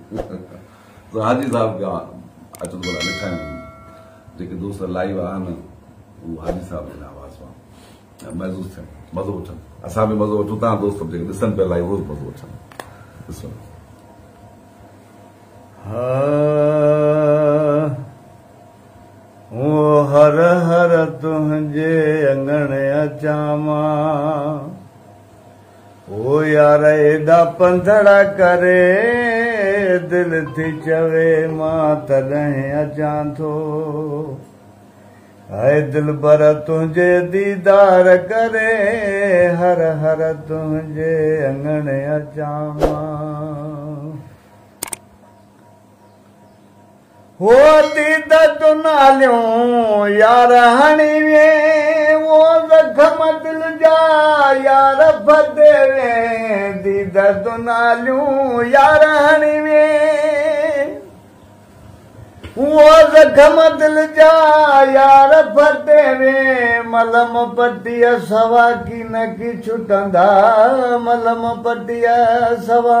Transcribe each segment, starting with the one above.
तो हाजी साहब का अचो बोला ॾिठा आहिनि जेके दोस्त लाइव आहिनि उहो हाजी साहब जी आवाज़ मां महसूस थियनि मज़ो वठनि असां बि मज़ो वठूं तव्हां दोस्त जेके ॾिसनि पिया लाइव रोज़ मज़ो वठनि ॾिसो ओ हर हर तुंहिंजे अंगण अचां मां ओ यार एॾा पंधड़ा करे दिल थी चवे मां तॾहिं अचां थो ऐं दिल भर तुंहिंजे दीदार करे हर हर तुंहिंजे अंगण अचां मां हो दीद तूं नालियूं यार हणी वे वो ज़ख़्म दिल जा यार फते वे दीद तूं नालियूं यार हणी वे वो ज़ख़्म दिल जा यार फते वे मलम पट्टीअ सवा की न की छुटंदा मलम पट्टीअ सवा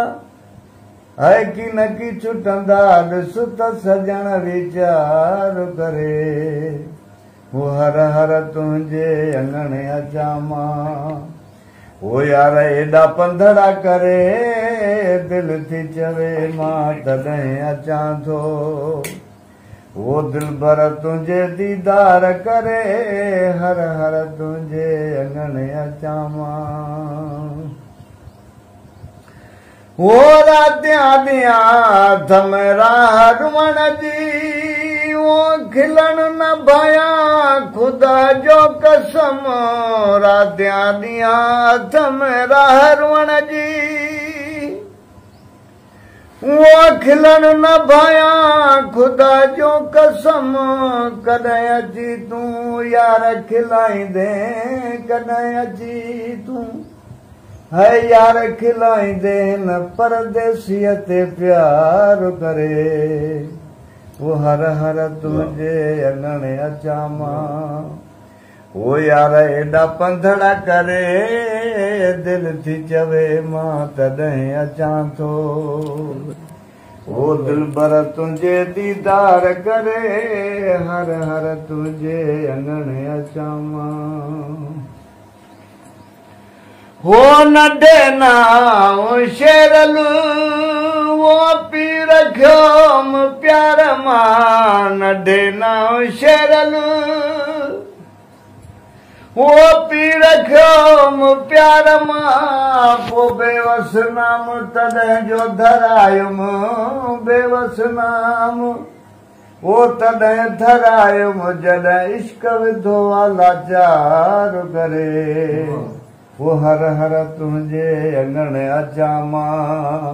है की न की छुटंदा ॾिस त सजण वीचार करे वो हर हर तुंहिंजे अंगण अचां मां ओ यार एॾा पंधड़ा करे दिल थी चवे मां तॾहिं अचां थो वो दिल भर तुंहिंजे दीदार करे हर हर तुंहिंजे अंगण अचां मां वो रातियां ॾियां हथ में राह रुअण जी वो खिलण न भयां ख़ुदा जो कसम रातियां ॾियां हथ में राह रुअण जी वो खिलण न भयां ख़ुदा जो कसम कॾहिं अची तूं यार खिलाईंदे कॾहिं अची तूं है यार खिलाईंदे न परदेसीअ ते प्यार करे वो हर हर तुंहिंजे अंगण अचां मां वो यार एॾा पंधड़ा करे दिल थी चवे मां तॾहिं अचां थो वो दिल भर तुंहिंजे दीदार करे हर हर तुंहिंजे अंगण अचां मां वो नंढे नाम शेरल वो पी रखियोम प्यार मां नंढे नाम शेरल वो पी रखियोम प्यार मां पो बेवस नाम तॾहिं जो धरायुम बेवस नाम वो तॾहिं धरायुम जॾहिं इश्क विधो लाचार करे वो हर हर तुंहिंजे अंगण अचां मां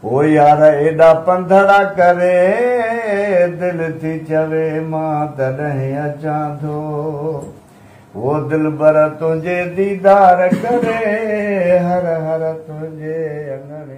वो यार एॾा पंधड़ा करे दिल थी चवे मां तॾहिं अचां थो वो दिल भर तुंहिंजे दीदार करे हर हर तुंहिंजे अंगण